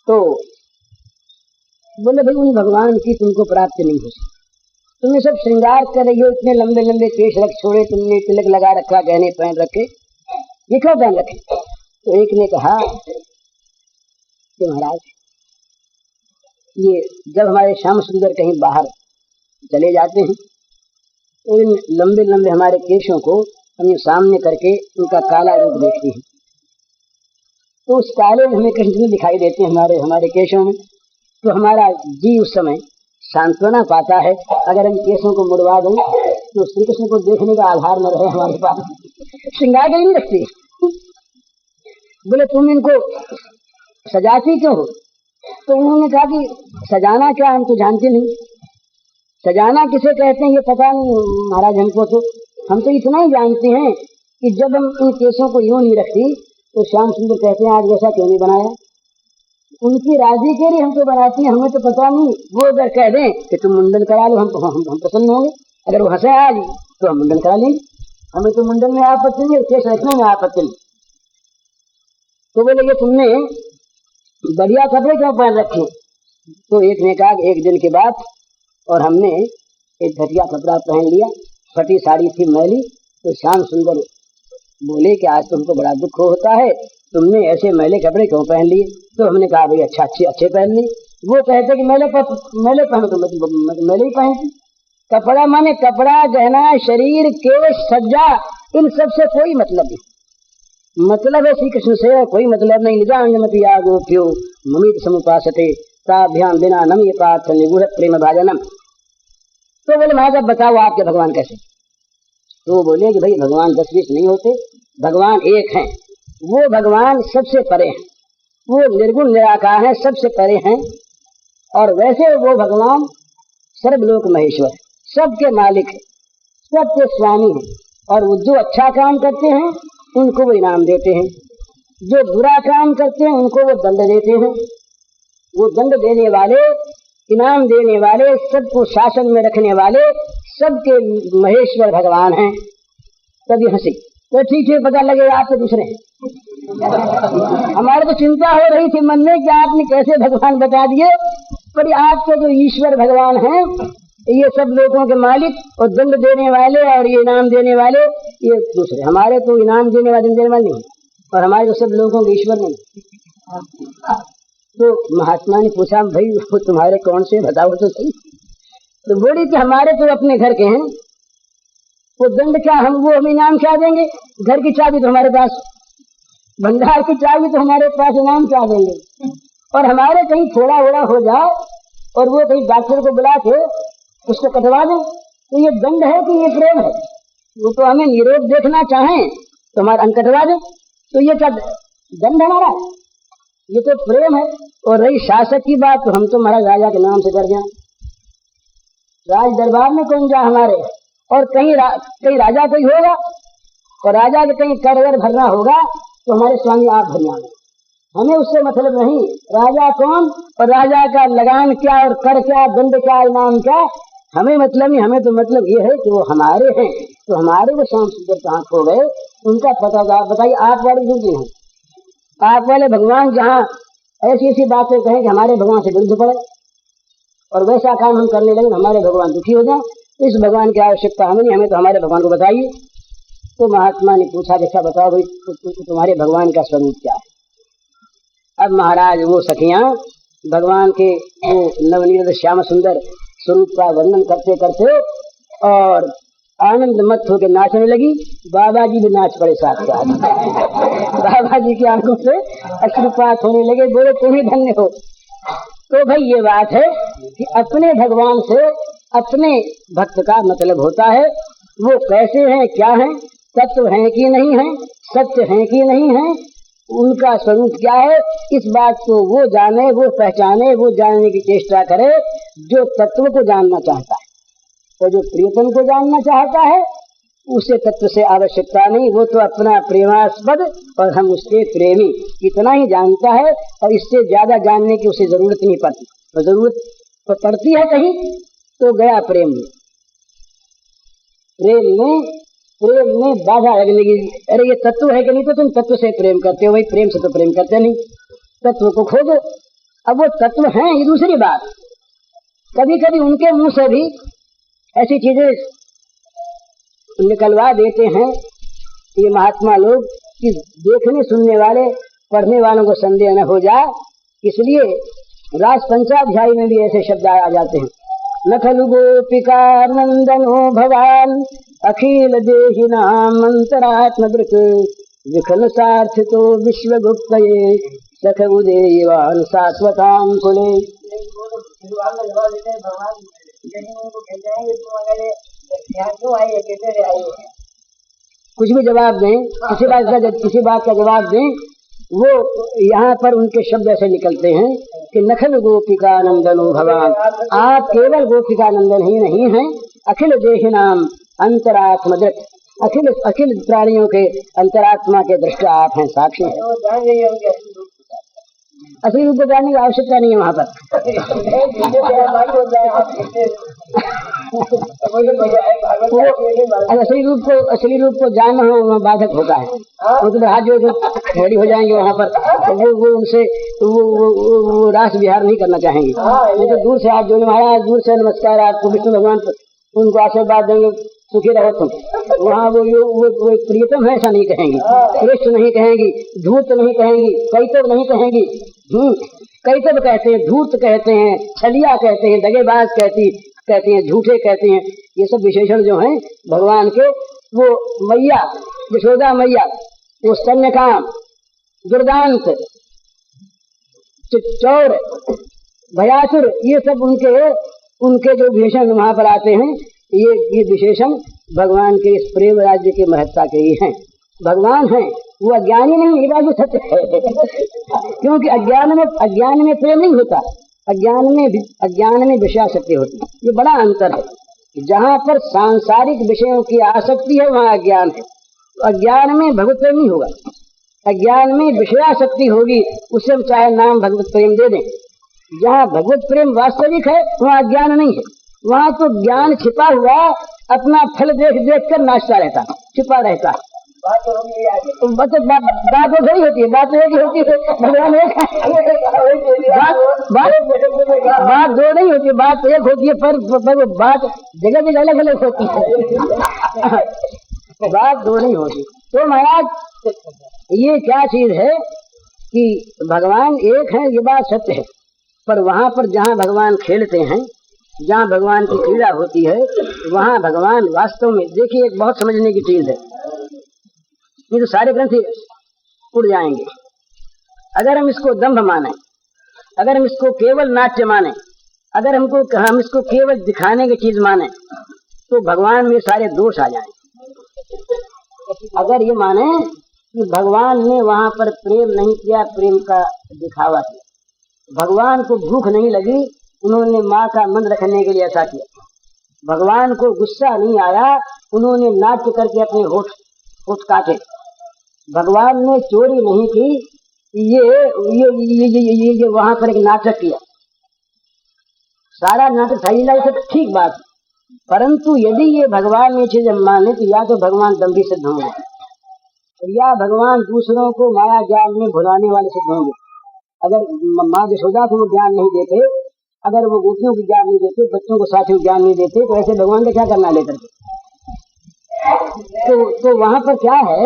तो बोले भाई उन भगवान की तुमको प्राप्ति नहीं हो सकती, तुमने सब श्रृंगार कर रही हो, इतने लंबे लंबे केश रख छोड़े, तुमने तिलक लगा रखा, गहने पहन रखे, ये क्यों पहन रखे? तो एक ने कहा कि महाराज ये जब हमारे श्याम सुंदर कहीं बाहर चले जाते हैं तो इन लंबे लंबे हमारे केशों को हम ये सामने करके उनका काला रूप देखते हैं, तो उस काले हमें कृष्ण दिखाई देते हैं हमारे केशों में, तो हमारा जी उस समय सांत्वना पाता है। अगर हम केशों को मुड़वा दें तो श्री कृष्ण को देखने का आधार न रहे हमारे पास, श्रृंगार के नहीं रखती। बोले तुम इनको सजाती क्यों हो? तो उन्होंने कहा कि सजाना क्या, हम तो जानते नहीं, सजाना किसे कहते हैं ये पता नहीं महाराज हमको, तो हम तो इतना ही जानते हैं कि जब हम इन केसों को यूं नहीं रखती तो श्याम सुंदर कहते हैं आज वैसा क्यों नहीं बनाया, उनकी राजी के लिए हम तो बनाती हैं, हमें तो पता नहीं। वो अगर कह दें कि तुम मुंडन करा लो हम प्रसन्न होंगे, अगर वो हंसे आज तो हम मुंडन करा लेंगे, हमें तो मुंडन में आपत्ति नहीं, केस रखने में आपत्ति नहीं। तो बोले ये तुमने बढ़िया कपड़े क्यों पहन रखे? तो एक ने कहा एक दिन के बाद और हमने एक घटिया कपड़ा पहन लिया, फटी साड़ी थी मैली, तो श्याम सुंदर बोले कि आज तुमको बड़ा दुख होता है, तुमने ऐसे मैले कपड़े क्यों पहन लिए? तो हमने कहा भाई अच्छे पहन लिए। वो कहते कि मैले पहनो, तो मैले ही पहन। कपड़ा माने कपड़ा, गहना, शरीर, केश, सज्जा, इन सब से कोई मतलब नहीं, मतलब है श्री कृष्ण से कोई मतलब नहीं। निजांगमति आगोप्यो ममित समुपासते ताभ्याम बिना नम ये पार्थ निगूढ़ प्रेम भाजनम। तो बोले महाराज बताओ आपके भगवान कैसे? तो बोले कि भाई भगवान 10-20 नहीं होते, भगवान एक हैं, वो भगवान सबसे परे हैं, वो निर्गुण निराकार हैं, सबसे परे हैं, और वैसे वो भगवान सर्वलोक महेश्वर है, सबके मालिक है, सबके स्वामी हैं, और वो जो अच्छा काम करते हैं उनको वो इनाम देते हैं, जो बुरा काम करते हैं उनको वो दंड देते हैं। वो दंड देने वाले, इनाम देने वाले, सबको शासन में रखने वाले, सबके महेश्वर भगवान हैं। तभी हंसी, तो ठीक है पता लगेगा आप तो दूसरे हैं। हमारे तो चिंता हो रही थी मन में कि आपने कैसे भगवान बता दिए, पर आपके जो ईश्वर भगवान हैं ये सब लोगों के मालिक और दंड देने वाले और ये इनाम देने वाले, ये दूसरे। हमारे तो इनाम देने वाले, दंड देने वाले नहीं, और हमारे तो सब लोगों के ईश्वर नहीं। तो महात्मा ने पूछा भाई वो तुम्हारे कौन से बताओ तो सही। तो बोली कि हमारे तो अपने घर के हैं, वो दंड क्या, हम इनाम क्या देंगे? घर की चाबी तो हमारे पास, भंडार की चाबी तो हमारे पास, इनाम क्या देंगे? और हमारे कहीं थोड़ा थोड़ा हो जाए और वो कहीं डॉक्टर को बुला के उसको कटवा दें, तो ये दंड है कि ये प्रेम है? वो तो हमें निरोग देखना चाहें तो हमारा अंक कटवा दें, तो ये क्या दंड हमारा? ये तो प्रेम है। और रही शासक की बात, तो हम तो महाराज राजा के नाम से कर जाए, राज दरबार में कौन जा हमारे, और कहीं राजा कोई होगा और राजा के कहीं कर भरना होगा तो हमारे स्वामी आप भरना, हमें उससे मतलब नहीं। राजा कौन और राजा का लगान क्या और कर क्या, दंड क्या, इनाम क्या, हमें मतलब नहीं। हमें तो मतलब ये है कि वो हमारे हैं, तो हमारे वो श्याम सुंदर कहाँ खो गए उनका पता बताइए। आप वाले दुखी हैं, आप वाले भगवान जहाँ ऐसी ऐसी बातें कहें कि हमारे भगवान से विरुद्ध पड़े और वैसा काम हम करने लगे हमारे भगवान दुखी हो जाए, तो इस भगवान की आवश्यकता हमें नहीं, हमें तो हमारे भगवान को बताइए। तो महात्मा ने पूछा जैसा बताओ भाई तुम्हारे भगवान का स्वरूप क्या है? अब महाराज वो सखियां भगवान के वो नवनीत श्याम सुंदर स्वरूप का वर्णन करते करते और आनंद मत होकर नाचने लगी। बाबा जी भी नाच पड़े साथ साथ, बाबा जी की आंखों से अश्रुपात होने लगे, बोले तुम ही धन्य हो। तो भाई ये बात है कि अपने भगवान से अपने भक्त का मतलब होता है, वो कैसे हैं, क्या हैं, तत्व हैं कि नहीं हैं, सत्य हैं कि नहीं हैं, उनका स्वरूप क्या है, इस बात को वो जाने, वो पहचाने, वो जानने की चेष्टा करे जो तत्व को जानना चाहता है। तो जो प्रियतम को जानना चाहता है उसे तत्व से आवश्यकता नहीं, वो तो अपना प्रेमास्पद और हम उसके प्रेमी इतना ही जानता है, और इससे ज्यादा जानने की उसे जरूरत नहीं पड़ती। तो जरूरत तो पड़ती है कहीं तो गया प्रेम में, प्रेम में बाधा लगने की, अरे ये तत्व है कि नहीं, तो तुम तत्व से प्रेम करते हो, भाई प्रेम से तो प्रेम करते नहीं, तत्व को खोजो। अब वो तत्व हैं ये दूसरी बात, कभी कभी उनके मुंह से भी ऐसी चीजें निकलवा देते हैं ये महात्मा लोग कि देखने सुनने वाले पढ़ने वालों को संदेह न हो जाए, इसलिए रास पंचाध्यायी में भी ऐसे शब्द आ जाते हैं। न खलु गोपिका नंदनो भवान अखिल देहिनाम अंतरात्मदृक् विखल सार्थितो विश्वगुप्तये सख उदेयवान शाश्वतां कुले। कुछ भी जवाब दें, किसी बात का जवाब दें, वो यहाँ पर उनके शब्द ऐसे निकलते हैं कि नखल गोपिका नंदनो भगवान, आप केवल गोपिका नंदन ही नहीं हैं, अखिल देहिनाम अंतरात्मदृक्, अखिल प्राणियों के अंतरात्मा के दृष्टा आप हैं, साक्षी हैं। असली रूप को जानने की आवश्यकता नहीं है वहाँ पर। असली रूप को जानना हो वहाँ बाधक होता है। वो तो हाथ जो खड़ी हो जाएंगे वहाँ पर, तो वो उनसे वो रास विहार नहीं करना चाहेंगे। वो तो दूर से हाथ जोड़े, महाराज दूर से नमस्कार आपको, विष्णु भगवान उनको आशीर्वाद देंगे, सुखी रहो तुम। वहाँ वो प्रियतम है ऐसा नहीं कहेंगी, श्रेष्ठ नहीं कहेंगी, धूर्त नहीं कहेंगी, कैतव नहीं कहेंगी। कैतव कहते हैं, धूर्त कहते हैं, छलिया कहते हैं, दगेबाज कहते हैं, झूठे कहते हैं। ये सब विशेषण जो हैं भगवान के, वो मैया यशोदा मैया, वो स्तन्यकाम, दुर्दांत, चौर, भयासुर, ये सब उनके जो विशेषण वहाँ पर आते हैं, ये विशेषण भगवान के इस प्रेम राज्य के महत्ता के ही हैं। भगवान हैं, वो अज्ञानी नहीं, ये बात भी सत्य है। क्योंकि अज्ञान में प्रेम नहीं होता, अज्ञान में विषयासक्ति होती है। ये बड़ा अंतर है। जहाँ पर सांसारिक विषयों की आसक्ति है वहाँ अज्ञान है, अज्ञान में भगवत प्रेम नहीं होगा। अज्ञान में विषयासक्ति होगी, उससे हम चाहे नाम भगवत प्रेम दे दें। जहाँ भगवत प्रेम वास्तविक है वहाँ अज्ञान नहीं है, वहाँ तो ज्ञान छिपा हुआ अपना फल देख कर नाचता रहता, छिपा रहता। बात दो होती है, बात एक होती है, भगवान एक बात दो नहीं होती, बात एक होती है, पर बात जगह जगह अलग अलग होती है। बात दो नहीं होती। तो महाराज ये क्या चीज है कि भगवान एक है, ये बात सत्य है। पर वहाँ पर जहाँ भगवान खेलते हैं, जहाँ भगवान की क्रीड़ा होती है, वहाँ भगवान वास्तव में, देखिए एक बहुत समझने की चीज है। ये तो सारे ग्रंथ उड़ जाएंगे अगर हम इसको दंभ माने, अगर हम इसको केवल नाट्य माने, अगर हम इसको केवल दिखाने की चीज माने, तो भगवान में सारे दोष आ जाएंगे। अगर ये माने कि भगवान ने वहाँ पर प्रेम नहीं किया, प्रेम का दिखावा किया, भगवान को भूख नहीं लगी, उन्होंने माँ का मन रखने के लिए ऐसा किया, भगवान को गुस्सा नहीं आया, उन्होंने नाट्य करके अपने होठ काटे, भगवान ने चोरी नहीं की, ये वहां पर एक नाटक किया, सारा नाटक सही लगे तो ठीक बात। परंतु यदि ये भगवान में चीज माने तो या तो भगवान दंभी सिद्ध होंगे, या भगवान दूसरों को माया जाल में भुलाने वाले सिद्ध होंगे। अगर माँ यशोदा को ज्ञान नहीं देते, अगर वो गोपियों को ज्ञान नहीं देते, बच्चों को साथियों को ज्ञान नहीं देते, तो ऐसे भगवान का क्या करना लेकर के। तो वहाँ पर क्या है,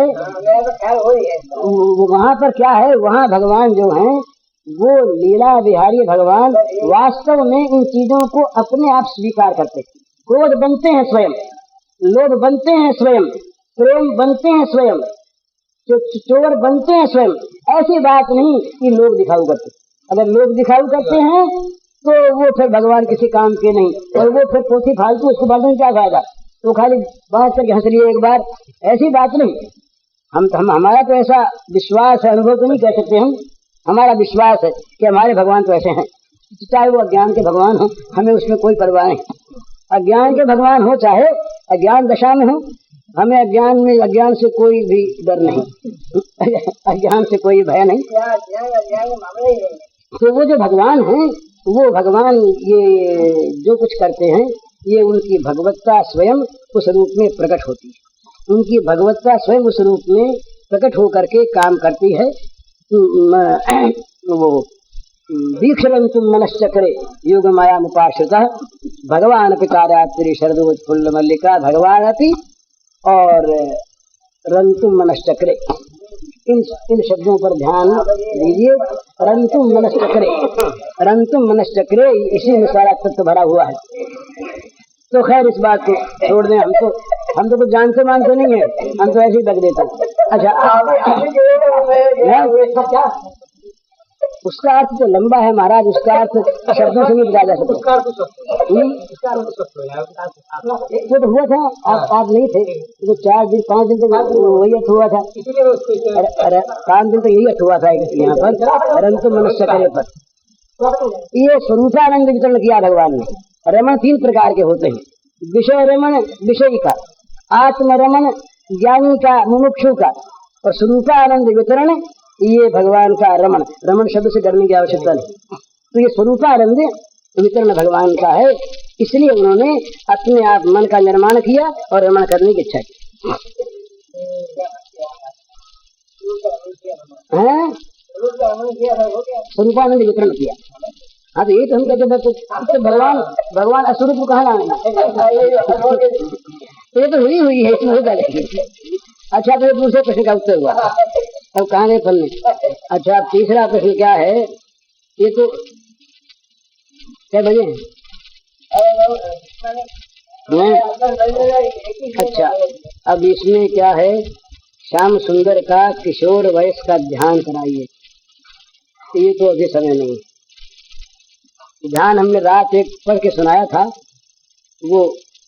वहाँ पर क्या है, वहाँ भगवान जो हैं वो लीला विहारी भगवान वास्तव में इन चीजों को अपने आप स्वीकार करते हैं। क्रोध बनते हैं स्वयं, लोभ बनते हैं स्वयं, प्रेम बनते हैं स्वयं, चोर बनते हैं स्वयं। ऐसी बात नहीं कि लोग दिखाऊ करते। अगर लोग दिखाऊ करते हैं तो वो फिर भगवान किसी काम के नहीं, और वो फिर पोथी फालतू, उसको बांटने में क्या फायदा, तो खाली बात करके हंस लिए एक बार, ऐसी बात नहीं। हम हमारा तो ऐसा विश्वास है, अनुभव तो नहीं कह सकते हम, हमारा विश्वास है कि हमारे भगवान तो ऐसे हैं, चाहे वो अज्ञान के भगवान हो, हमें उसमें कोई परवाह नहीं। अज्ञान के भगवान हो चाहे अज्ञान दशा में हो, हमें अज्ञान से कोई भी डर नहीं, अज्ञान से कोई भय नहीं। तो वो जो भगवान हैं, वो भगवान ये जो कुछ करते हैं, ये उनकी भगवत्ता स्वयं उस रूप में प्रकट होती है। उनकी भगवत्ता स्वयं उस रूप में प्रकट होकर के काम करती है। वो दीक्षरंतु मनश्चक्रे योग माया मुपाश्रिता भगवान पितारात्रि शरदोत्फुल्ल मल्लिका भगवान अति और रंतु मनश्चक्रे, इन शब्दों पर ध्यान दीजिए। रंतुम मनश्चक्रे, रंतुम मनश्चक्रे, इसी में सारा तत्व भरा हुआ है। तो खैर इस बात को छोड़ दें, हम तो कुछ जानते मानते नहीं है, हम तो ऐसे ही लग देते। अच्छा, उसका अर्थ तो लंबा है महाराज, उसका अर्थ शब्दों से नहीं बताया जा सकता। वो तो हुआ था, आप नहीं थे, तो 4 दिन 5 दिन तक वही अर्थ हुआ था। 5 दिन तक यही अर्थ हुआ था यहाँ पर, परंतु मनुष्य करे पर ये स्वरूपानंद वितरण किया भगवान ने। रमण 3 प्रकार के होते हैं, विषय रमण विषयी का, आत्म रमण ज्ञानी का मुमुक्षु का, और स्वरूपानंद वितरण ये भगवान का रमण। रमण शब्द से डरने की आवश्यकता नहीं। तो ये स्वरूपानंद वितरण भगवान का है, इसलिए उन्होंने अपने आप मन का निर्माण किया और रमण करने की इच्छा की। स्वरूपानंद वितरण किया। हाँ, तो ये तो हम कहते भगवान अस्वरूप को कहाँ लाना, तो ये तो हुई है, इसमें होगा। अच्छा, तो दूसरे प्रश्न का उत्तर हुआ, अब कहाँ गए पढ़ने। अच्छा, तीसरा प्रश्न क्या है, ये तो क्या बजे हैं? अच्छा, अब इसमें क्या है, श्याम सुंदर का किशोर वयस का ध्यान कराइए। ये तो अभी समय नहीं, ध्यान हमने रात एक पढ़ के सुनाया था, वो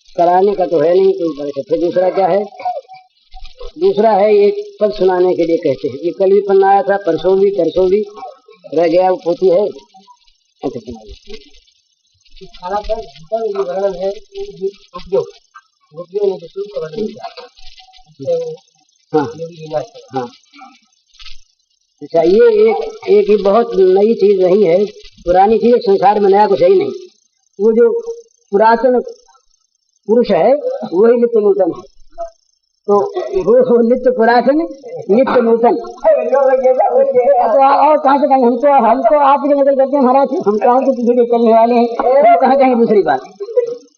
कराने का तो है नहीं कोई। फिर दूसरा क्या है, दूसरा है एक पद सुनाने के लिए कहते हैं। ये कल भी पढ़ना आया था, परसों भी रह गया, वो पोती है। अच्छा, सुनाइए। हाँ हाँ, अच्छा, ये एक ही बहुत नई चीज नहीं है, पुरानी चीज संसार में नया कुछ है ही नहीं। वो जो पुरातन पुरुष है वही नित्य नूतन है, तो वो नित्य पुरातन नित्य नूतन। तो और कहाँ से कहेंगे, हम तो आप ही नकल करते हैं महाराज, हम कहाँ के पीछे चलने वाले हैं, हम कहाँ कहेंगे दूसरी बात,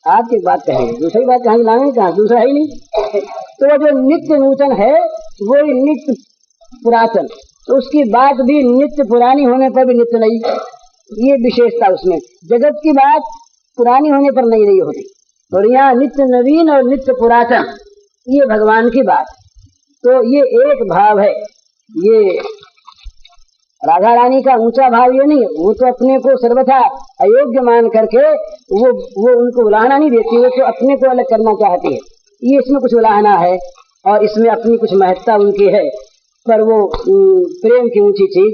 आपकी बात कहेंगे, दूसरी बात कहाँ लाएंगे, कहाँ दूसरा ही नहीं। तो वो जो नित्य नूतन है वो नित्य पुरातन, तो उसकी बात भी नित्य पुरानी होने पर भी नित्य नई, ये विशेषता उसमें। जगत की बात पुरानी होने पर नई नहीं होती, और यहाँ नित्य नवीन और नित्य पुरातन, ये भगवान की बात। तो ये एक भाव है, ये राधा रानी का ऊंचा भाव ये नहीं है, वो तो अपने को सर्वथा अयोग्य मान करके वो उनको उलाहना नहीं देती, वो तो अपने को अलग करना चाहती है। ये इसमें कुछ उलाहना है और इसमें अपनी कुछ महत्ता उनकी है, पर वो प्रेम की ऊंची चीज।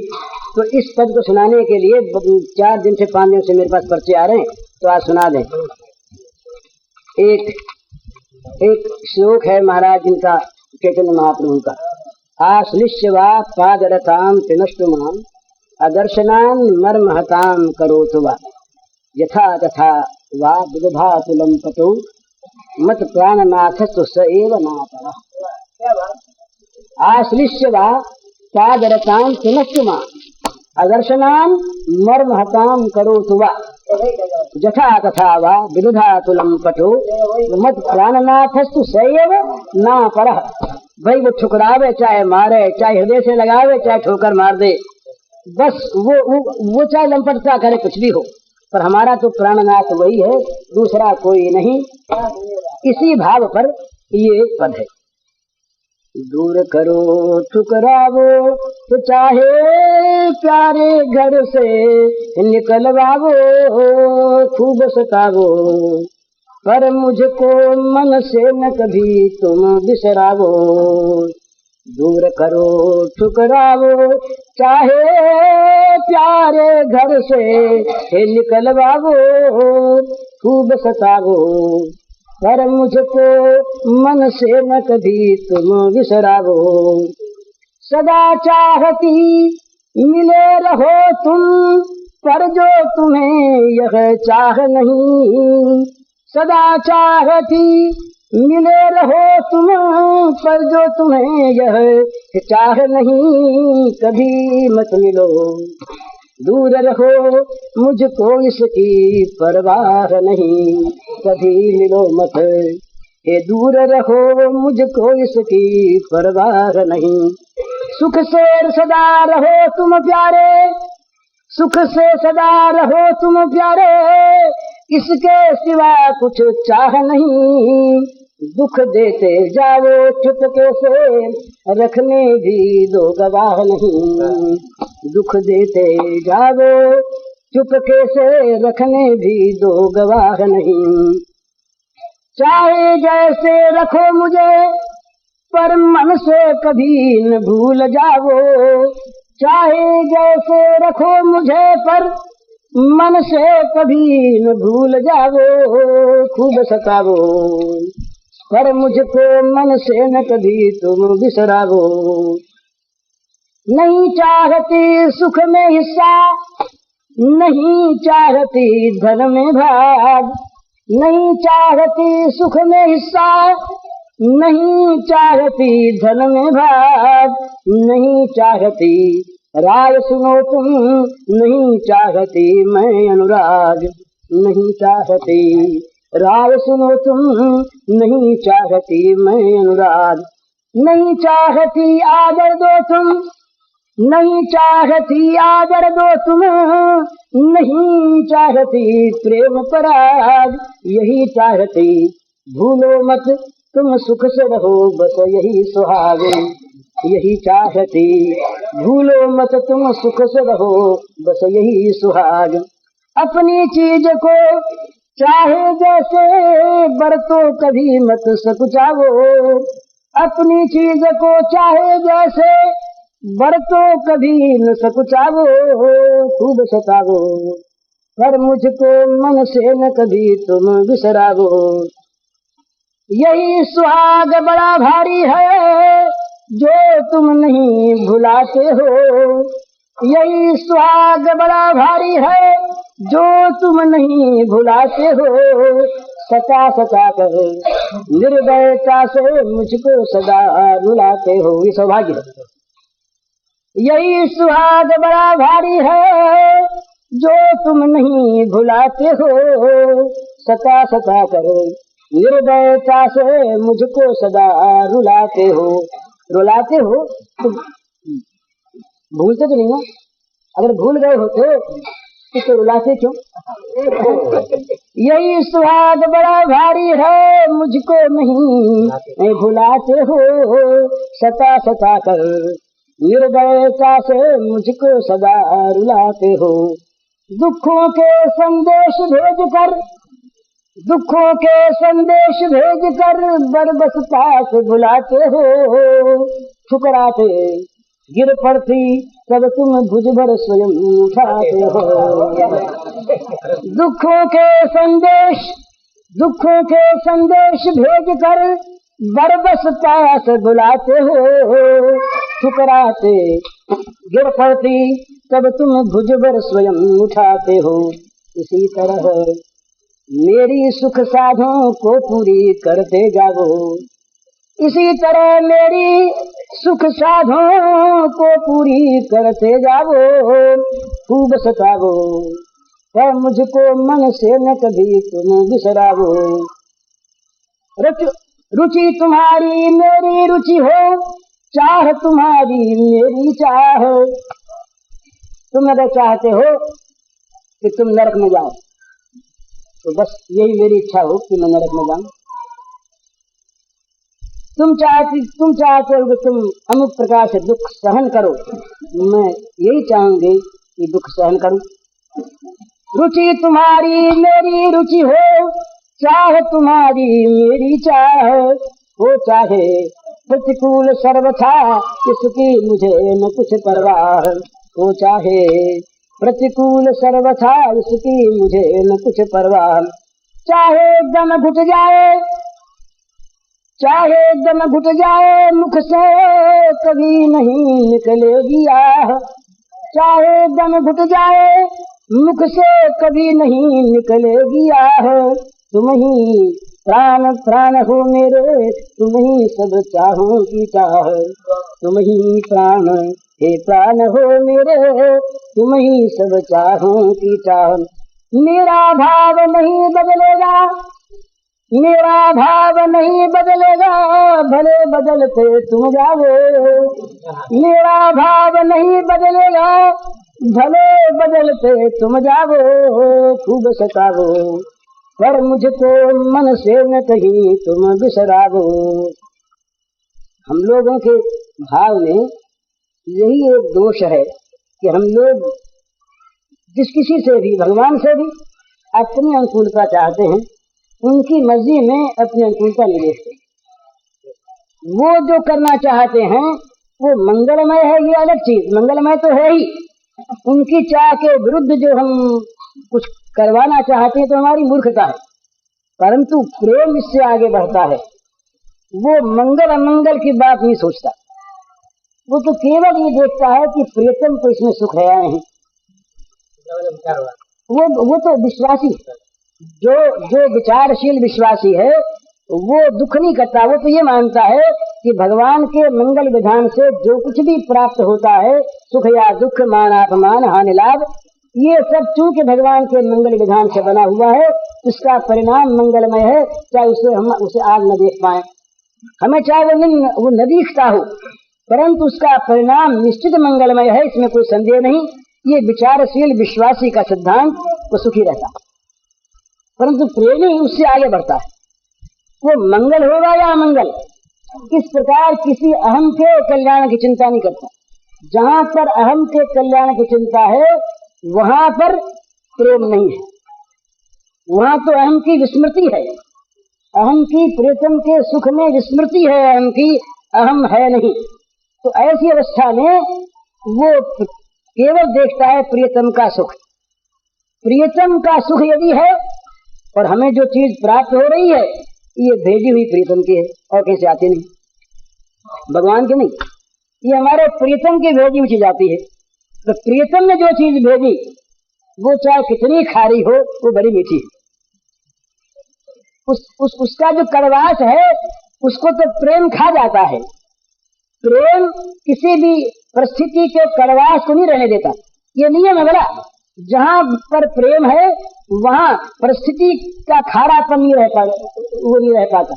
तो इस पद को सुनाने के लिए 4 दिन से 5 दिन से मेरे पास पर्चे आ रहे हैं, तो आज सुना दें। एक श्लोक है महाराज जिनका, चैतन्य महाप्रभु का, आश्लिष्य वा पादरताम पिनष्टुमाम अदर्शनान मर्महताम करोतु वा यथा तथा वा विदधातुलम पतो मत प्राणनाथस्तु स एव नापरः। आश्लिष्य वा पादरताम पिनष्टुमाम अदर्शनान मर्महताम करोतु वा यथा तथा वा विदधातुलम पटो मत प्राणनाथस्तु स एव नापरः। भाई वो ठुकरावे चाहे मारे, चाहे हृदय से लगावे, चाहे ठोकर मार दे, बस वो चाहे लंपटता करे, कुछ भी हो, पर हमारा तो प्राणनाथ वही है, दूसरा कोई नहीं। इसी भाव पर ये पद है। दूर करो ठुकरावो तो चाहे प्यारे घर से निकलवावो, खूब सतावो पर मुझको मन से न कभी तुम बिसरावो। दूर करो ठुकरावो चाहे प्यारे घर से निकलवावो, खूब सतावो पर मुझको मन से न कभी तुम बिसरावो। सदा चाहती मिले रहो तुम, पर जो तुम्हें यह चाह नहीं। सदा चाहती मिले रहो तुम, पर जो तुम्हें यह चाह नहीं, कभी मत मिलो। दूर रहो मुझको इसकी परवाह नहीं, कभी मिलो मत। ये दूर रहो मुझको इसकी परवाह नहीं। सुख से सदा रहो तुम प्यारे, सुख से सदा रहो तुम प्यारे, इसके सिवा कुछ चाह नहीं। दुख देते जाओ चुपके से, रखने भी दो गवाह नहीं। दुख देते जाओ चुपके से, रखने भी दो गवाह नहीं। चाहे जैसे रखो मुझे, पर मन से कभी न भूल जाओ। चाहे जैसे रखो मुझे, पर मन से कभी न भूल जाओ। खूब सताओ पर मुझको मन से न कभी तुम बिसराओ। नहीं चाहती सुख में हिस्सा, नहीं चाहती धन में भाग। नहीं चाहती सुख में हिस्सा, नहीं चाहती धन में भाग। नहीं चाहती राय सुनो तुम, नहीं चाहती मैं अनुराग। नहीं चाहती राय सुनो तुम, नहीं चाहती मैं अनुराग। नहीं चाहती आदर दो तुम, नहीं चाहती आदर दो तुम। नहीं चाहती प्रेम पराग, यही चाहती भूलो मत तुम सुख से रहो बस यही सुहाग। यही चाहती भूलो मत तुम सुख से रहो बस यही सुहाग। अपनी चीज को चाहे जैसे बरतो कभी मत सकुचाओ। अपनी चीज को चाहे जैसे बरतो कभी न सकुचाओ। खूब सताओ पर मुझको मन से न कभी तुम बिसराओ। यही सुहाग बड़ा भारी है जो तुम नहीं भुलाते हो। यही सुहाग बड़ा भारी है जो तुम नहीं भुलाते हो। सता सता कर निर्दयता से मुझको सदा रुलाते हो। ये सौभाग्य है। यही सुहाग बड़ा भारी है जो तुम नहीं भुलाते हो। सता सता कर निर्दयता से मुझको सदा रुलाते हो। रुलाते हो तो भूलते तो नहीं ना? अगर भूल गए होते तो रुलाते क्यों? यही सुहाग बड़ा भारी है मुझको नहीं भुलाते हो। सता सता कर निर्दयता से मुझको सदा रुलाते हो। दुखों के संदेश भेज कर, दुखों के संदेश भेज कर बरबस पास बुलाते हो। ठुकराते गिर पड़ती तब तुम भुज भर स्वयं उठाते हो। दुखों के संदेश भेज कर बरबस पास बुलाते हो। ठुकराते गिर पड़ती तब तुम भुज भर स्वयं उठाते हो। इसी तरह मेरी सुख साधों को पूरी करते जाओ। इसी तरह मेरी सुख साधों को पूरी करते जाओ। खूब सताओ पर मुझको मन से न कभी तुम बिसराओ। रुचि तुम्हारी मेरी रुचि हो, चाह तुम्हारी मेरी चाह। तुम अगर चाहते हो कि तुम नरक में जाओ तो बस यही मेरी इच्छा हो कि मैं नरक में जाऊं। तुम चाहते हो कि तुम अमुक प्रकार से दुख सहन करो, मैं यही चाहूंगी कि दुख सहन करूं। रुचि तुम्हारी मेरी रुचि हो, चाह तुम्हारी मेरी चाह हो। चाहे प्रतिकूल सर्वथा इसकी मुझे न कुछ परवाह हो। चाहे प्रतिकूल सर्वथा इसकी मुझे न कुछ परवाह। चाहे दम घुट जाए, चाहे दम घुट जाए मुख से कभी नहीं निकलेगी आह। चाहे दम घुट जाए मुख से कभी नहीं निकलेगी आह। तुम ही प्राण प्राण हो मेरे, तुम ही सब चाहों की चाह। तुम ही प्राण हे प्राण हो मेरे, तुम ही सब चाहों की चाह। मेरा भाव नहीं बदलेगा, मेरा भाव नहीं बदलेगा भले बदलते तुम जाओ, मेरा भाव नहीं बदलेगा भले बदलते तुम जाओ, खूब सताओ पर मुझको मन से न कहीं तुम बिसराओ। हम लोगों के भाव में यही एक दोष है कि हम लोग जिस किसी से भी, भगवान से भी अपनी अनुकूलता चाहते हैं, उनकी मर्जी में अपनी अनुकूलता नहीं देखते। वो जो करना चाहते हैं वो मंगलमय है, ये अलग चीज, मंगलमय तो है ही। उनकी चाह के विरुद्ध जो हम कुछ करवाना चाहते हैं तो हमारी मूर्खता है। परंतु प्रेम इससे आगे बढ़ता है, वो मंगल अमंगल की बात नहीं सोचता, वो तो केवल ये देखता है कि प्रियतम को इसमें सुख है या नहीं। वो तो विश्वासी, जो विचारशील विश्वासी है वो दुख नहीं करता। वो तो ये मानता है कि भगवान के मंगल विधान से जो कुछ भी प्राप्त होता है, सुख या दुख, मान अपमान, हानि लाभ, ये सब चूंकि भगवान के मंगल विधान से बना हुआ है, उसका परिणाम मंगलमय है। चाहे उसे आज न देख पाए, हमें चाहे वो न दिखता हो, परंतु उसका परिणाम निश्चित मंगलमय है, इसमें कोई संदेह नहीं। ये विचारशील विश्वासी का सिद्धांत, वो सुखी रहता। परंतु प्रेमी उससे आगे बढ़ता है, वो मंगल होगा या अमंगल, इस प्रकार किसी अहम के कल्याण की चिंता नहीं करता। जहां पर अहम के कल्याण की चिंता है वहां पर प्रेम नहीं है, वहां तो अहम की विस्मृति है। अहम की प्रियतम के सुख में विस्मृति है, अहम की, अहम है नहीं। तो ऐसी अवस्था में वो केवल देखता है प्रियतम का सुख। प्रियतम का सुख यदि है और हमें जो चीज प्राप्त हो रही है ये भेजी हुई प्रियतम की है, और कैसे आती नहीं, भगवान की नहीं, ये हमारे प्रियतम की भेजी हुई चीज आती है। तो प्रियतम ने जो चीज भेजी वो चाहे कितनी खारी हो वो बड़ी मीठी है। उसका जो कड़वास है उसको तो प्रेम खा जाता है। प्रेम किसी भी परिस्थिति के कड़वास को नहीं रहने देता, ये नियम है बड़ा। जहां पर प्रेम है वहां परिस्थिति का खारापन नहीं रहता, वो नहीं रह पाता।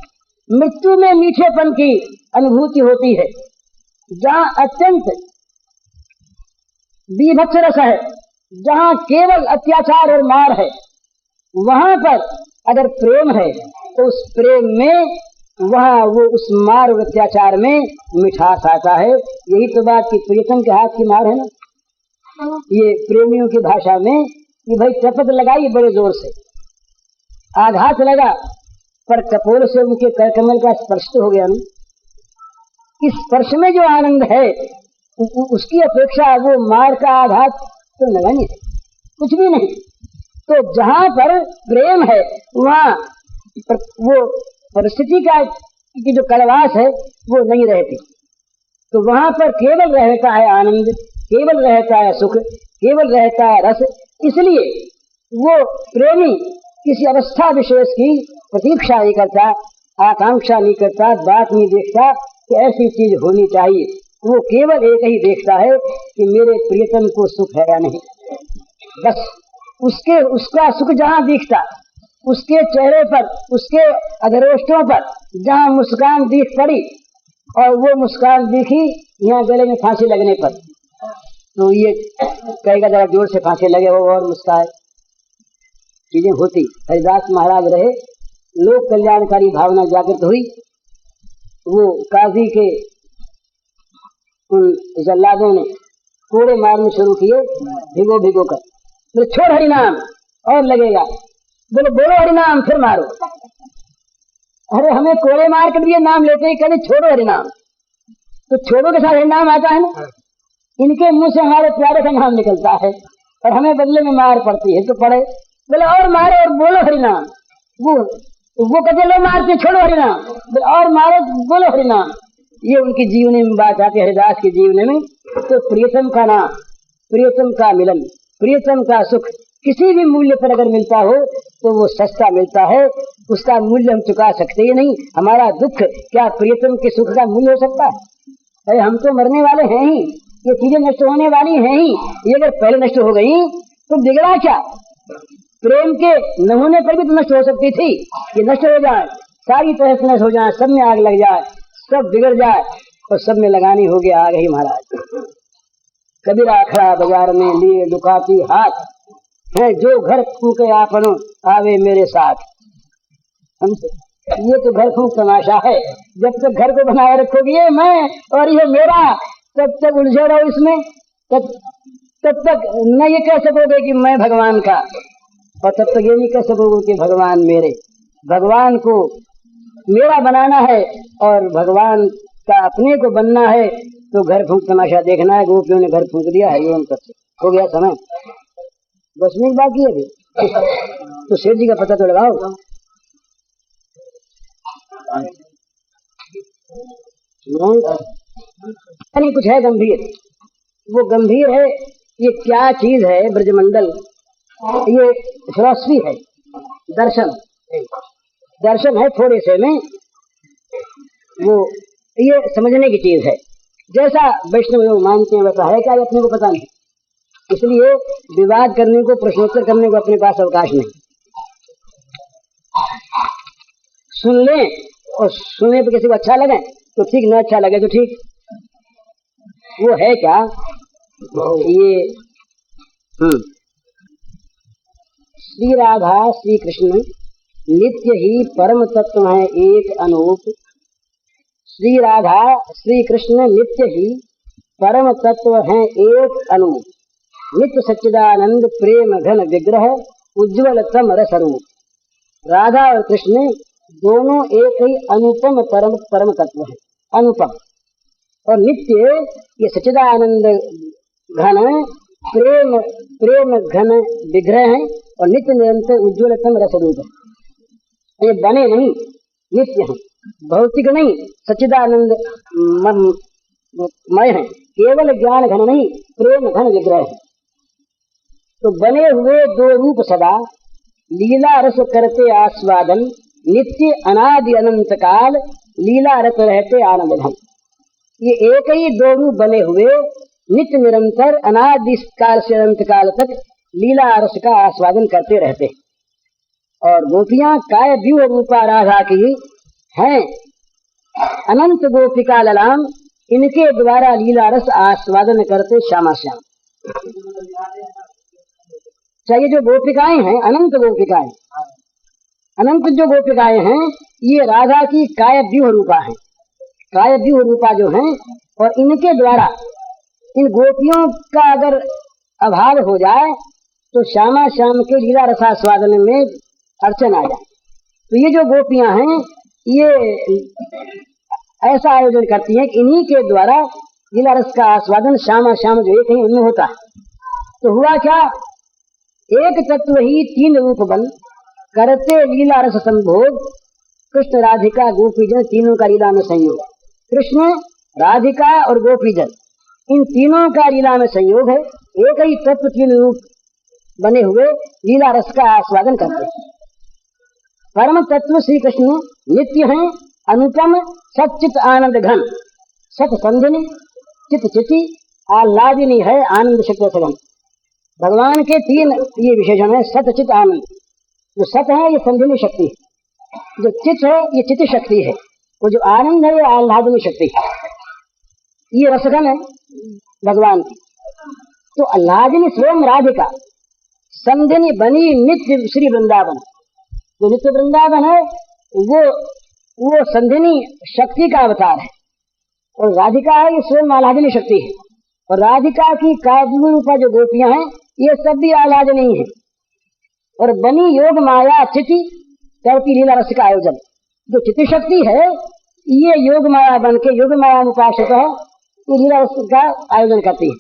मृत्यु में मीठेपन की अनुभूति होती है। जहां अत्यंत बीभत्स रस है, जहां केवल अत्याचार और मार है, वहां पर अगर प्रेम है तो उस प्रेम में वहां वो उस मार और अत्याचार में मिठास आता है। यही तो बात की प्रियतम के हाथ की मार है ना, ये प्रेमियों की भाषा में कि भाई चपत लगाई बड़े जोर से, आघात लगा, पर कपोल से उनके कर कमल का स्पर्श तो हो गया ना। इस स्पर्श में जो आनंद है उसकी अपेक्षा वो मार का आघात तो नगण्य है, कुछ भी नहीं। तो जहां पर प्रेम है वहां वो परिस्थिति का की जो कड़वास है वो नहीं रहती। तो वहां पर केवल रहता है आनंद, केवल रहता है सुख, केवल रहता है रस। इसलिए वो प्रेमी किसी अवस्था विशेष की प्रतीक्षा नहीं करता, आकांक्षा नहीं करता, बात नहीं देखता कि ऐसी चीज होनी चाहिए। वो केवल एक ही देखता है कि मेरे प्रियतम को सुख है या नहीं, बस। उसका सुख जहां दिखता, उसके चेहरे पर, उसके अधरोष्ठों पर जहां मुस्कान दिख पड़ी, और वो मुस्कान दिखी यहाँ गले में फांसी लगने पर, तो ये कहेगा जरा जोर से फांसी लगे वो और मुस्काए, चीजें होती। हरिदास महाराज रहे, लोक कल्याणकारी भावना जागृत हुई। वो काजी के उन जल्लादों ने कोड़े मारने शुरू किए, भिगो भिगो कर। बोले छोड़ हरिनाम, और लगेगा। बोले बोलो हरिनाम, फिर मारो। अरे हमें कोड़े मार कर दिए, नाम लेते ही कहते छोड़ो हरिनाम, तो छोड़ो के साथ हरिनाम आता है ना। इनके मुंह से हमारे प्यारे का नाम निकलता है और हमें बदले में मार पड़ती है, तो पड़े। बोले और मारो और बोलो हरिनाम। वो कहते लो मारते छोड़ो हरिनाम, और मारो बोलो हरिनाम। ये उनकी जीवनी में बात आती है, हरिदास की जीवनी में। तो प्रियतम का नाम, प्रियतम का मिलन, प्रियतम का सुख किसी भी मूल्य पर अगर मिलता हो तो वो सस्ता मिलता है, उसका मूल्य हम चुका सकते ही नहीं। हमारा दुख क्या प्रियतम के सुख का मूल्य हो सकता है? अरे हम तो मरने वाले हैं ही, ये चीजें नष्ट होने वाली हैं ही। ये अगर पहले नष्ट हो गई तो बिगड़ा क्या? प्रेम के न होने पर भी तो नष्ट हो सकती थी, ये नष्ट हो जाए, सारी तरह से नष्ट हो जाए, सब में आग लग जाए, सब बिगड़ जाए और सब में लगानी होगी आग ही महाराज। कबीरा खड़ा बाजार में लिए दुकाती हाथ, है जो घर फूके आपनो आवे मेरे साथ। हमसे ये तो घर फूक तमाशा है, जब तक घर को बनाए रखोगे ये मैं और ये मेरा, तब तक उलझे रहो इसमें, तब तक न ये कह सकोगे कि मैं भगवान का, और तब तक ये नहीं कह सकोगे कि भगवान मेरे। भगवान को मेरा बनाना है और भगवान का अपने को बनना है, तो घर फूक तमाशा देखना है। गोपियों ने घर फूक दिया है, एवं तक हो गया समय, 10 मिनट बाकी है अभी, तो सेठ जी का पता तो लगाओ। नहीं कुछ है गंभीर, वो गंभीर है, ये क्या चीज है ब्रजमंडल, ये फिलॉसफी है, दर्शन है थोड़े से में, वो ये समझने की चीज है। जैसा वैष्णव लोग मानते हैं वैसा है क्या, अपने को पता नहीं, इसलिए विवाद करने को, प्रश्नोत्तर करने को अपने पास अवकाश नहीं। सुन लें और सुनने पर किसी को अच्छा लगे तो ठीक, न अच्छा लगे तो ठीक। वो है क्या ये श्री राधा श्री कृष्ण नित्य ही परम तत्व है एक अनूप। श्री राधा श्री कृष्ण नित्य ही परम तत्व है एक अनूप। नित्य सच्चिदानंद प्रेम घन विग्रह उज्ज्वल तम रस रूप। राधा और कृष्ण दोनों एक ही अनुपम परम तत्व है, अनुपम और नित्य ये सच्चिदानंद घन प्रेम घन विग्रह है और नित्य निरंतर उज्ज्वलतम रस रूप है। ये बने नहीं, नित्य है, भौतिक नहीं, सच्चिदानंद मय है, केवल ज्ञान घन नहीं, प्रेम घन विग्रह है। तो बने हुए दो रूप सदा लीला रस करते आस्वादन, नित्य अनादि अनंत काल लीला रत रहते आनंद धन। ये एक ही दो रूप बने हुए नित्य निरंतर अनादि काल से अनंत काल तक लीला रस का आस्वादन करते रहते। और गोपियां काय व्यूह रूपा राधा की हैं, अनंत गोपिका ललाम, इनके द्वारा लीला रस आस्वादन करते श्यामा श्याम। चाहिए जो गोपिकाएं हैं, अनंत गोपिकाएं, अनंत जो गोपिकाएं हैं, ये राधा की काय व्यूह रूपा है, काय व्यूह रूपा जो हैं, और इनके द्वारा इन गोपियों का अगर अभाव हो जाए तो श्यामा श्याम के लीला रसास्वादन में अड़चन आ जाए। तो ये जो गोपियां हैं ये ऐसा आयोजन करती हैं कि इन्हीं के द्वारा लीला रस का आस्वादन श्यामा श्याम जो एक ही उनमें होता है। तो हुआ क्या, एक तत्व ही तीन रूप बन करते लीला रस संभोग। कृष्ण राधिका गोपीजन तीनों का लीला में संयोग। कृष्ण राधिका और गोपीजन इन तीनों का लीला में संयोग है। एक ही तत्व तीन रूप बने हुए लीला रस का आस्वादन करते हैं। परम तत्व श्री कृष्ण नित्य हैं, अनुपम सच्चित आनंद घन। सत संधिनी चित चिति आह्लादिनी है आनंद शक्ति सघन। भगवान के तीन ये विशेषण है, सत चित आनंद। जो सत है ये संधिनी शक्ति है, जो चित है ये चित शक्ति है, वो जो आनंद है ये आह्लादिनी शक्ति है। ये रसघन है भगवान की। तो आह्लादिनी स्वयं राधिका, संधिनी बनी नित्य श्री वृंदावन। जो नित्य वृंदावन है वो संधिनी शक्ति का अवतार है, और राधिका है ये स्वयं आह्लादिनी शक्ति है। और राधिका की काव्य रूपा जो गोपियां हैं ये सब भी आह्लादनी है, और बनी योग माया चिति करती लीला रस का आयोजन। जो चिति शक्ति है ये योग माया बन के योग माया उपासित है, ये लीला रस का आयोजन करती है।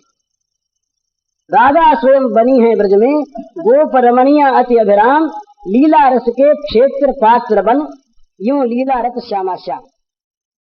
राधा स्वयं बनी है ब्रज में गोप रमणीय अति अभिराम। लीला रस के क्षेत्र पात्र बन यूं लीला रत श्यामा श्याम।